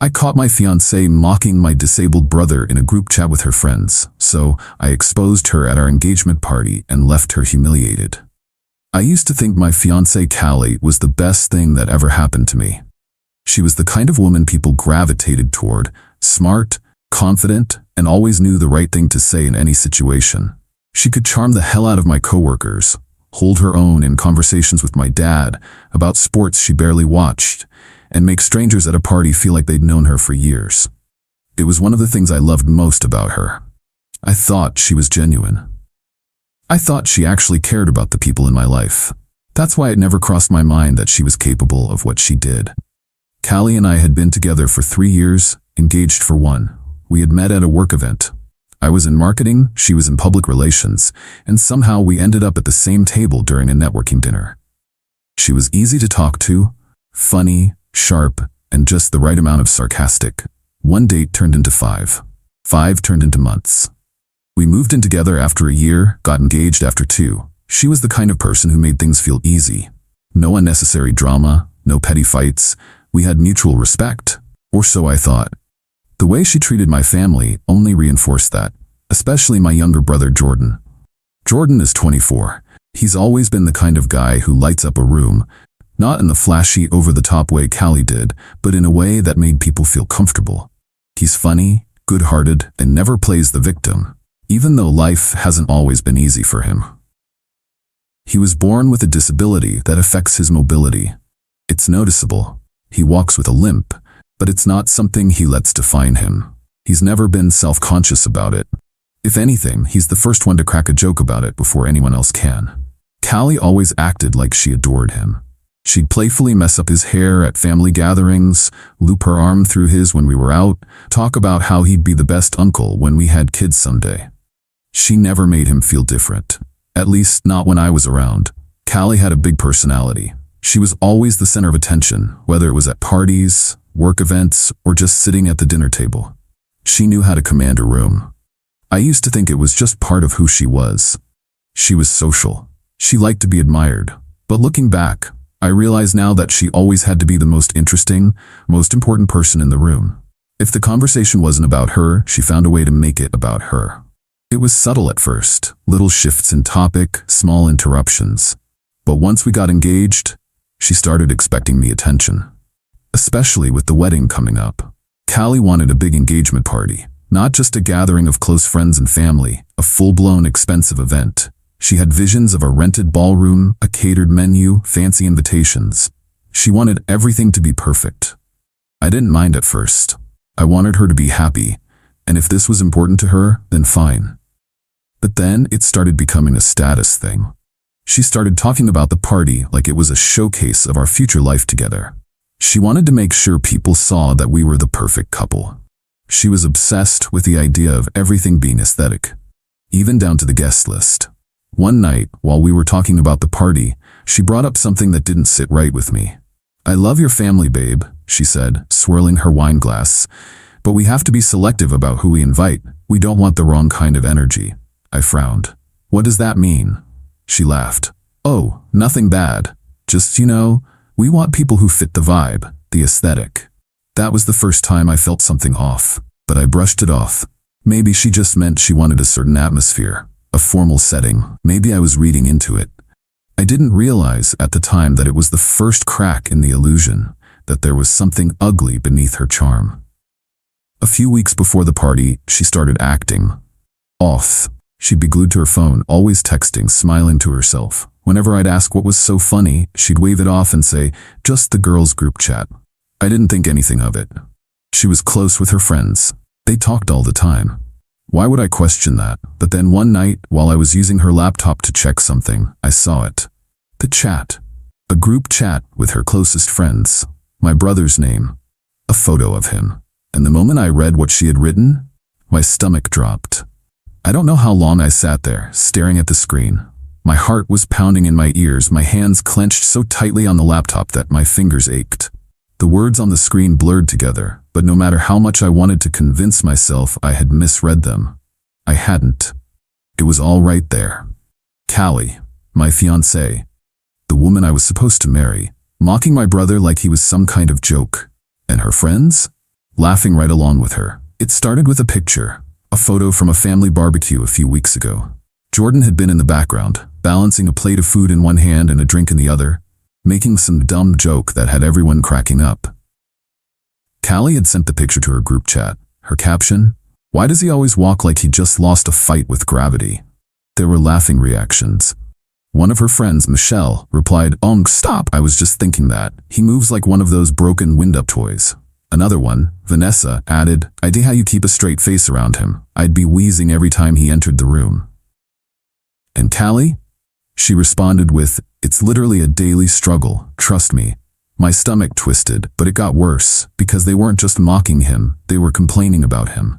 I caught my fiancée mocking my disabled brother in a group chat with her friends, so I exposed her at our engagement party and left her humiliated. I used to think my fiancée Callie was the best thing that ever happened to me. She was the kind of woman people gravitated toward, smart, confident, and always knew the right thing to say in any situation. She could charm the hell out of my coworkers, hold her own in conversations with my dad about sports she barely watched, and make strangers at a party feel like they'd known her for years. It was one of the things I loved most about her. I thought she was genuine. I thought she actually cared about the people in my life. That's why it never crossed my mind that she was capable of what she did. Callie and I had been together for 3 years, engaged for 1. We had met at a work event. I was in marketing, she was in public relations, and somehow we ended up at the same table during a networking dinner. She was easy to talk to, funny, sharp, and just the right amount of sarcastic. 1 date turned into 5. 5 turned into months. We moved in together after a year, got engaged after 2. She was the kind of person who made things feel easy. No unnecessary drama, no petty fights. We had mutual respect, or so I thought. The way she treated my family only reinforced that, especially my younger brother Jordan. Jordan is 24. He's always been the kind of guy who lights up a room, not in the flashy, over-the-top way Callie did, but in a way that made people feel comfortable. He's funny, good-hearted, and never plays the victim, even though life hasn't always been easy for him. He was born with a disability that affects his mobility. It's noticeable. He walks with a limp, but it's not something he lets define him. He's never been self-conscious about it. If anything, he's the first one to crack a joke about it before anyone else can. Callie always acted like she adored him. She'd playfully mess up his hair at family gatherings, loop her arm through his when we were out, talk about how he'd be the best uncle when we had kids someday. She never made him feel different. At least not when I was around. Callie had a big personality. She was always the center of attention, whether it was at parties, work events, or just sitting at the dinner table. She knew how to command a room. I used to think it was just part of who she was. She was social. She liked to be admired. But looking back, I realize now that she always had to be the most interesting, most important person in the room. If the conversation wasn't about her, she found a way to make it about her. It was subtle at first, little shifts in topic, small interruptions. But once we got engaged, she started expecting me attention. Especially with the wedding coming up. Callie wanted a big engagement party, not just a gathering of close friends and family, a full-blown expensive event. She had visions of a rented ballroom, a catered menu, fancy invitations. She wanted everything to be perfect. I didn't mind at first. I wanted her to be happy, and if this was important to her, then fine. But then it started becoming a status thing. She started talking about the party like it was a showcase of our future life together. She wanted to make sure people saw that we were the perfect couple. She was obsessed with the idea of everything being aesthetic, even down to the guest list. One night, while we were talking about the party, she brought up something that didn't sit right with me. "I love your family, babe," she said, swirling her wine glass. "But we have to be selective about who we invite. We don't want the wrong kind of energy." I frowned. "What does that mean?" She laughed. "Oh, nothing bad. Just, we want people who fit the vibe, the aesthetic." That was the first time I felt something off, but I brushed it off. Maybe she just meant she wanted a certain atmosphere, a formal setting. Maybe I was reading into it. I didn't realize at the time that it was the first crack in the illusion, that there was something ugly beneath her charm. A few weeks before the party, she started acting off. She'd be glued to her phone, always texting, smiling to herself. Whenever I'd ask what was so funny, she'd wave it off and say, "Just the girls' group chat." I didn't think anything of it. She was close with her friends. They talked all the time. Why would I question that? But then one night, while I was using her laptop to check something, I saw it. The chat. A group chat with her closest friends. My brother's name. A photo of him. And the moment I read what she had written, my stomach dropped. I don't know how long I sat there, staring at the screen. My heart was pounding in my ears, my hands clenched so tightly on the laptop that my fingers ached. The words on the screen blurred together, but no matter how much I wanted to convince myself I had misread them, I hadn't. It was all right there. Callie, my fiancée, the woman I was supposed to marry, mocking my brother like he was some kind of joke. And her friends? laughing right along with her. It started with a picture, a photo from a family barbecue a few weeks ago. Jordan had been in the background, balancing a plate of food in one hand and a drink in the other, making some dumb joke that had everyone cracking up. Callie had sent the picture to her group chat. Her caption, "Why does he always walk like he just lost a fight with gravity?" There were laughing reactions. One of her friends, Michelle, replied, Stop, I was just thinking that. He moves like one of those broken wind-up toys." Another one, Vanessa, added, "Idea how you keep a straight face around him. I'd be wheezing every time he entered the room." And Callie? She responded with, "It's literally a daily struggle, trust me." My stomach twisted, but it got worse, because they weren't just mocking him, they were complaining about him.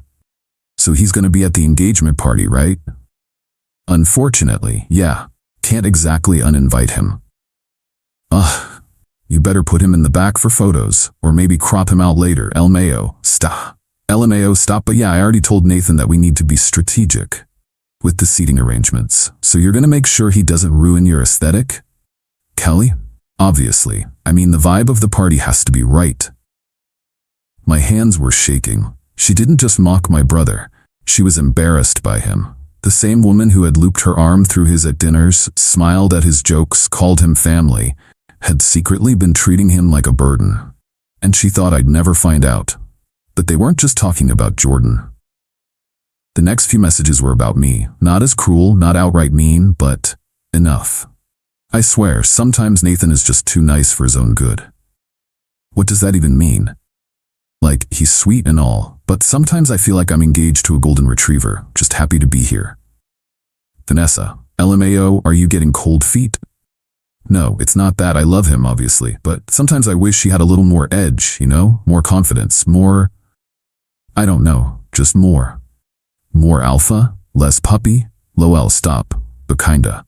So he's gonna be at the engagement party, right? Unfortunately, yeah. Can't exactly uninvite him. Ugh. You better put him in the back for photos, or maybe crop him out later. LMAO, stop. But yeah, I already told Nathan that we need to be strategic with the seating arrangements. So you're gonna make sure he doesn't ruin your aesthetic? Kelly? Obviously. I mean, the vibe of the party has to be right. My hands were shaking. She didn't just mock my brother. She was embarrassed by him. The same woman who had looped her arm through his at dinners, smiled at his jokes, called him family, had secretly been treating him like a burden. And she thought I'd never find out. But they weren't just talking about Jordan. The next few messages were about me. Not as cruel, not outright mean, but enough. I swear, sometimes Nathan is just too nice for his own good. What does that even mean? Like, he's sweet and all, but sometimes I feel like I'm engaged to a golden retriever, just happy to be here. Vanessa, LMAO, are you getting cold feet? No, it's not that. I love him, obviously, but sometimes I wish he had a little more edge, you know? More confidence, more... I don't know, just more. More alpha, less puppy, lol, stop, but kinda.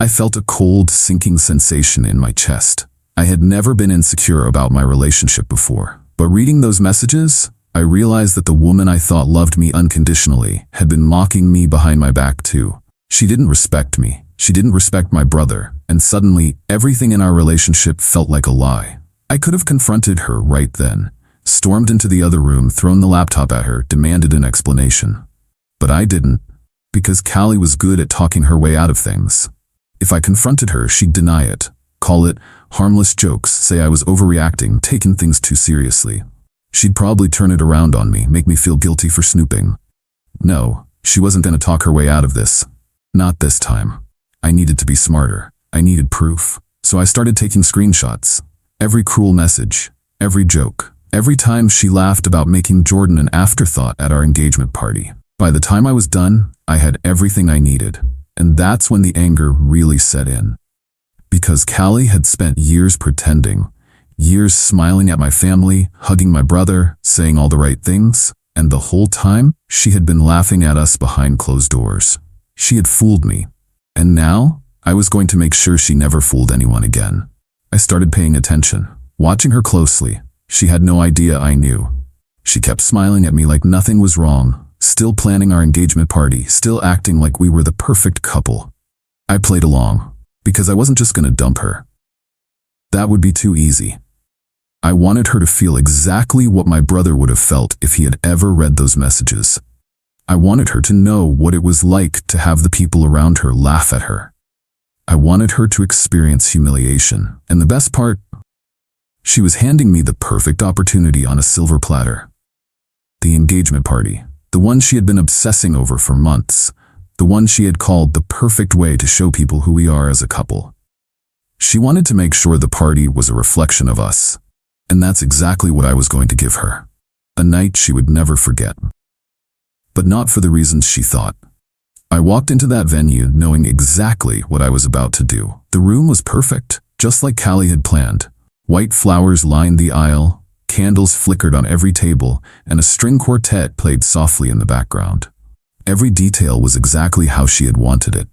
I felt a cold, sinking sensation in my chest. I had never been insecure about my relationship before, but reading those messages, I realized that the woman I thought loved me unconditionally had been mocking me behind my back too. She didn't respect me. She didn't respect my brother, and suddenly, everything in our relationship felt like a lie. I could have confronted her right then, stormed into the other room, thrown the laptop at her, demanded an explanation. But I didn't, because Callie was good at talking her way out of things. If I confronted her, she'd deny it, call it harmless jokes, say I was overreacting, taking things too seriously. She'd probably turn it around on me, make me feel guilty for snooping. No, she wasn't going to talk her way out of this. Not this time. I needed to be smarter. I needed proof. So I started taking screenshots. Every cruel message, every joke, every time she laughed about making Jordan an afterthought at our engagement party. By the time I was done, I had everything I needed. And that's when the anger really set in. Because Callie had spent years pretending, years smiling at my family, hugging my brother, saying all the right things, and the whole time, she had been laughing at us behind closed doors. She had fooled me. And now, I was going to make sure she never fooled anyone again. I started paying attention, watching her closely. She had no idea I knew. She kept smiling at me like nothing was wrong, still planning our engagement party, still acting like we were the perfect couple. I played along, because I wasn't just going to dump her. That would be too easy. I wanted her to feel exactly what my brother would have felt if he had ever read those messages. I wanted her to know what it was like to have the people around her laugh at her. I wanted her to experience humiliation, and the best part, she was handing me the perfect opportunity on a silver platter. The engagement party, the one she had been obsessing over for months, the one she had called the perfect way to show people who we are as a couple. She wanted to make sure the party was a reflection of us, and that's exactly what I was going to give her. A night she would never forget. But not for the reasons she thought. I walked into that venue knowing exactly what I was about to do. The room was perfect, just like Callie had planned. White flowers lined the aisle, candles flickered on every table, and a string quartet played softly in the background. Every detail was exactly how she had wanted it.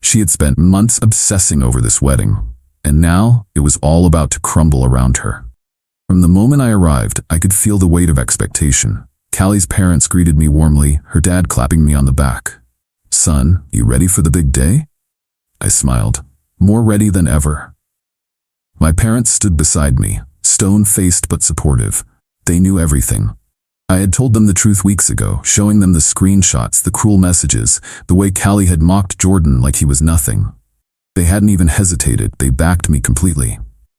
She had spent months obsessing over this wedding, and now it was all about to crumble around her. From the moment I arrived, I could feel the weight of expectation. Callie's parents greeted me warmly, her dad clapping me on the back. "Son, you ready for the big day?" I smiled, more ready than ever. My parents stood beside me, stone-faced but supportive. They knew everything. I had told them the truth weeks ago, showing them the screenshots, the cruel messages, the way Callie had mocked Jordan like he was nothing. They hadn't even hesitated, they backed me completely.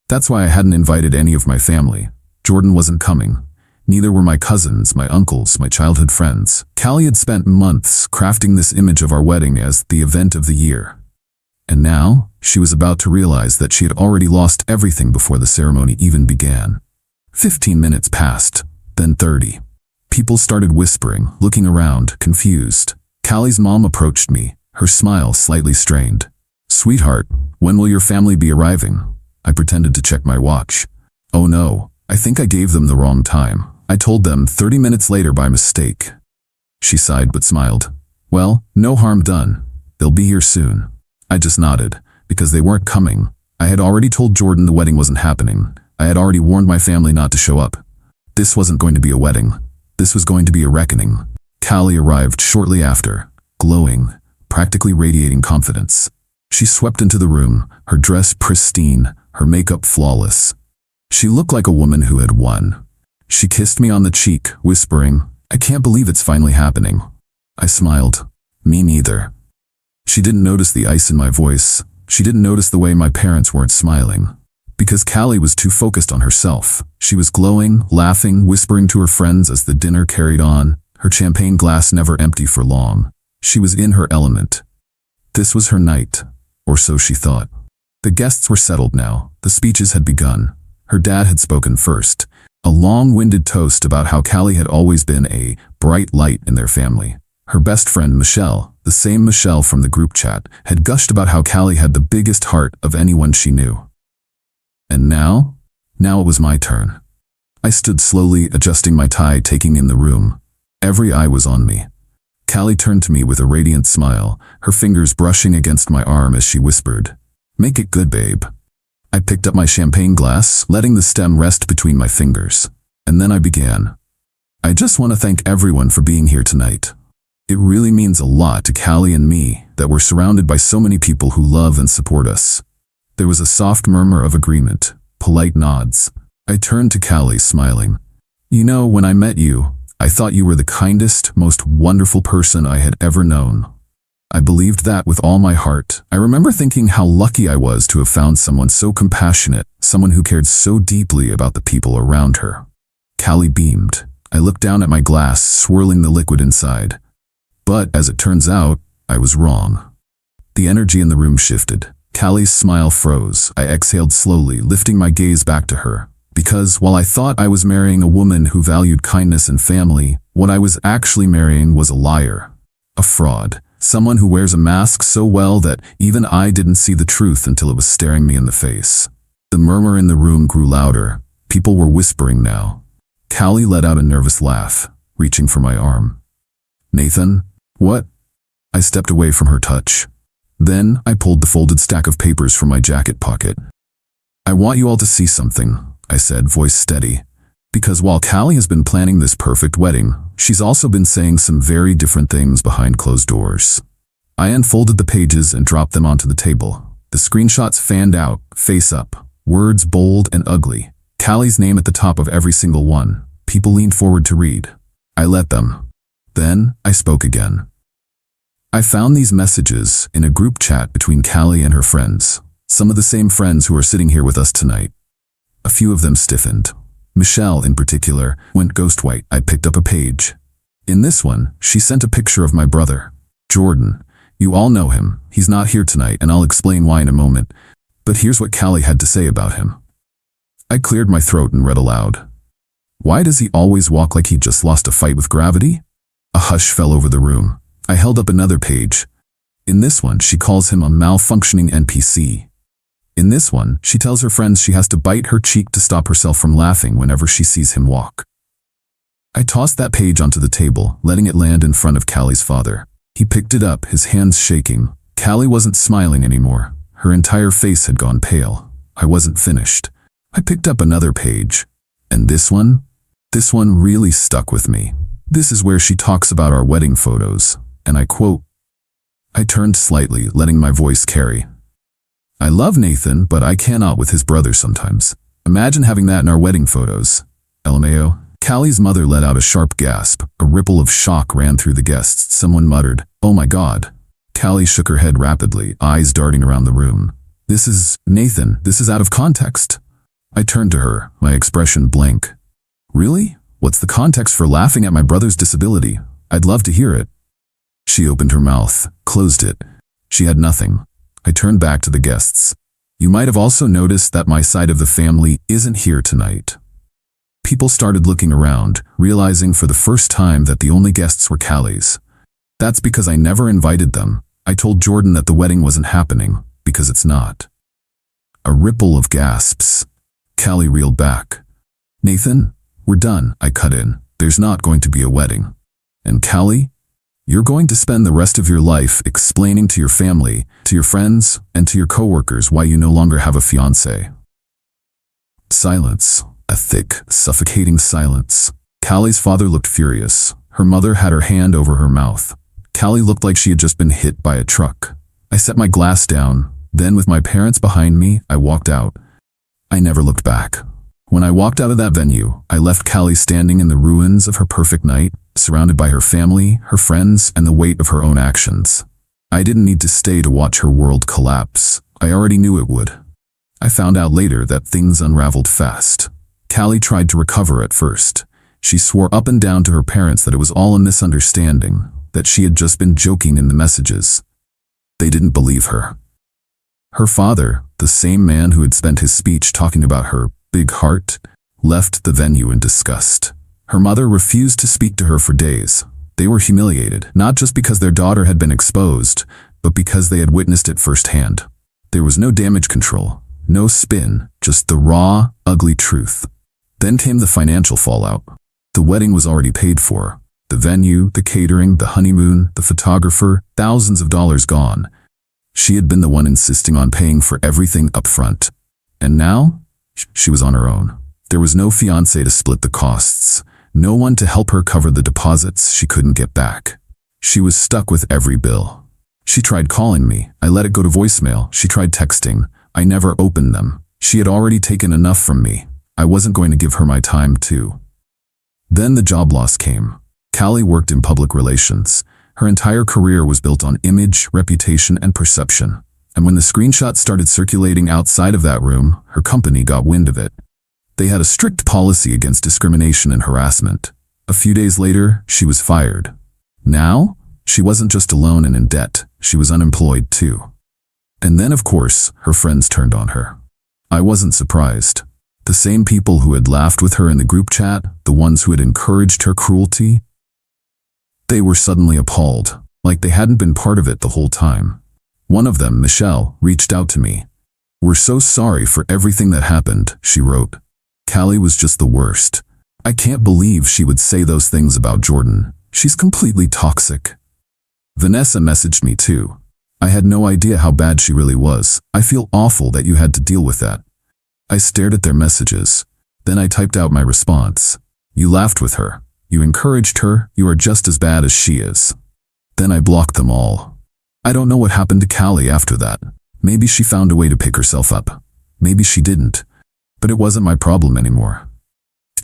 That's why I hadn't invited any of my family. Jordan wasn't coming. Neither were my cousins, my uncles, my childhood friends. Callie had spent months crafting this image of our wedding as the event of the year. And now, she was about to realize that she had already lost everything before the ceremony even began. 15 minutes passed, then 30. People started whispering, looking around, confused. Callie's mom approached me, her smile slightly strained. "Sweetheart, when will your family be arriving?" I pretended to check my watch. "Oh no, I think I gave them the wrong time. I told them 30 minutes later by mistake." She sighed but smiled. "Well, no harm done. They'll be here soon." I just nodded, because they weren't coming. I had already told Jordan the wedding wasn't happening. I had already warned my family not to show up. This wasn't going to be a wedding. This was going to be a reckoning. Callie arrived shortly after, glowing, practically radiating confidence. She swept into the room, her dress pristine, her makeup flawless. She looked like a woman who had won. She kissed me on the cheek, whispering, "I can't believe it's finally happening." I smiled. Me neither. She didn't notice the ice in my voice. She didn't notice the way my parents weren't smiling. Because Callie was too focused on herself. She was glowing, laughing, whispering to her friends as the dinner carried on, her champagne glass never empty for long. She was in her element. This was her night, or so she thought. The guests were settled now. The speeches had begun. Her dad had spoken first. A long-winded toast about how Callie had always been a bright light in their family. Her best friend, Michelle, the same Michelle from the group chat, had gushed about how Callie had the biggest heart of anyone she knew. And now it was my turn. I stood slowly, adjusting my tie, taking in the room. Every eye was on me. Callie turned to me with a radiant smile, her fingers brushing against my arm as she whispered, "Make it good, babe." I picked up my champagne glass, letting the stem rest between my fingers. And then I began. "I just want to thank everyone for being here tonight. It really means a lot to Callie and me that we're surrounded by so many people who love and support us." There was a soft murmur of agreement, polite nods. I turned to Callie, smiling. "You know, when I met you, I thought you were the kindest, most wonderful person I had ever known." I believed that with all my heart. I remember thinking how lucky I was to have found someone so compassionate, someone who cared so deeply about the people around her. Callie beamed. I looked down at my glass, swirling the liquid inside. But, as it turns out, I was wrong. The energy in the room shifted. Callie's smile froze. I exhaled slowly, lifting my gaze back to her. Because while I thought I was marrying a woman who valued kindness and family, what I was actually marrying was a liar. A fraud. Someone who wears a mask so well that even I didn't see the truth until it was staring me in the face. The murmur in the room grew louder. People were whispering now. Callie let out a nervous laugh, reaching for my arm. "Nathan, what?" I stepped away from her touch. Then I pulled the folded stack of papers from my jacket pocket. "I want you all to see something," I said, voice steady. Because while Callie has been planning this perfect wedding, she's also been saying some very different things behind closed doors. I unfolded the pages and dropped them onto the table. The screenshots fanned out, face up, words bold and ugly. Callie's name at the top of every single one. People leaned forward to read. I let them. Then I spoke again. I found these messages in a group chat between Callie and her friends. Some of the same friends who are sitting here with us tonight. A few of them stiffened. Michelle, in particular, went ghost white. I picked up a page. In this one, she sent a picture of my brother, Jordan. You all know him. He's not here tonight, and I'll explain why in a moment. But here's what Callie had to say about him. I cleared my throat and read aloud. "Why does he always walk like he just lost a fight with gravity?" A hush fell over the room. I held up another page. In this one, she calls him a malfunctioning NPC. In this one, she tells her friends she has to bite her cheek to stop herself from laughing whenever she sees him walk. I tossed that page onto the table, letting it land in front of Callie's father. He picked it up, his hands shaking. Callie wasn't smiling anymore. Her entire face had gone pale. I wasn't finished. I picked up another page. And this one really stuck with me. This is where she talks about our wedding photos, and I quote. I turned slightly, letting my voice carry. "I love Nathan, but I cannot with his brother sometimes. Imagine having that in our wedding photos. LMAO." Callie's mother let out a sharp gasp. A ripple of shock ran through the guests. Someone muttered, "Oh my God." Callie shook her head rapidly, eyes darting around the room. Nathan, this is out of context." I turned to her, my expression blank. "Really? What's the context for laughing at my brother's disability? I'd love to hear it." She opened her mouth, closed it. She had nothing. I turned back to the guests. "You might have also noticed that my side of the family isn't here tonight." People started looking around, realizing for the first time that the only guests were Callie's. "That's because I never invited them. I told Jordan that the wedding wasn't happening, because it's not." A ripple of gasps. Callie reeled back. "Nathan, we're done," I cut in. "There's not going to be a wedding. And Callie, you're going to spend the rest of your life explaining to your family, to your friends, and to your coworkers why you no longer have a fiancé." Silence. A thick, suffocating silence. Callie's father looked furious. Her mother had her hand over her mouth. Callie looked like she had just been hit by a truck. I set my glass down. Then, with my parents behind me, I walked out. I never looked back. When I walked out of that venue, I left Callie standing in the ruins of her perfect night, surrounded by her family, her friends, and the weight of her own actions. I didn't need to stay to watch her world collapse. I already knew it would. I found out later that things unraveled fast. Callie tried to recover at first. She swore up and down to her parents that it was all a misunderstanding, that she had just been joking in the messages. They didn't believe her. Her father, the same man who had spent his speech talking about her big heart, left the venue in disgust. Her mother refused to speak to her for days. They were humiliated, not just because their daughter had been exposed, but because they had witnessed it firsthand. There was no damage control, no spin, just the raw, ugly truth. Then came the financial fallout. The wedding was already paid for. The venue, the catering, the honeymoon, the photographer, thousands of dollars gone. She had been the one insisting on paying for everything up front. And now, she was on her own. There was no fiancé to split the costs. No one to help her cover the deposits she couldn't get back. She was stuck with every bill. She tried calling me. I let it go to voicemail. She tried texting. I never opened them. She had already taken enough from me. I wasn't going to give her my time too. Then the job loss came. Callie worked in public relations. Her entire career was built on image, reputation, and perception. And when the screenshots started circulating outside of that room, her company got wind of it. They had a strict policy against discrimination and harassment. A few days later, she was fired. Now, she wasn't just alone and in debt, she was unemployed too. And then, of course, her friends turned on her. I wasn't surprised. The same people who had laughed with her in the group chat, the ones who had encouraged her cruelty, they were suddenly appalled, like they hadn't been part of it the whole time. One of them, Michelle, reached out to me. "We're so sorry for everything that happened," she wrote. "Callie was just the worst. I can't believe she would say those things about Jordan. She's completely toxic." Vanessa messaged me too. "I had no idea how bad she really was. I feel awful that you had to deal with that." I stared at their messages. Then I typed out my response. "You laughed with her. You encouraged her. You are just as bad as she is." Then I blocked them all. I don't know what happened to Callie after that. Maybe she found a way to pick herself up. Maybe she didn't. But it wasn't my problem anymore.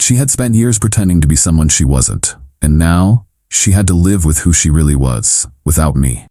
She had spent years pretending to be someone she wasn't. And now, she had to live with who she really was, without me.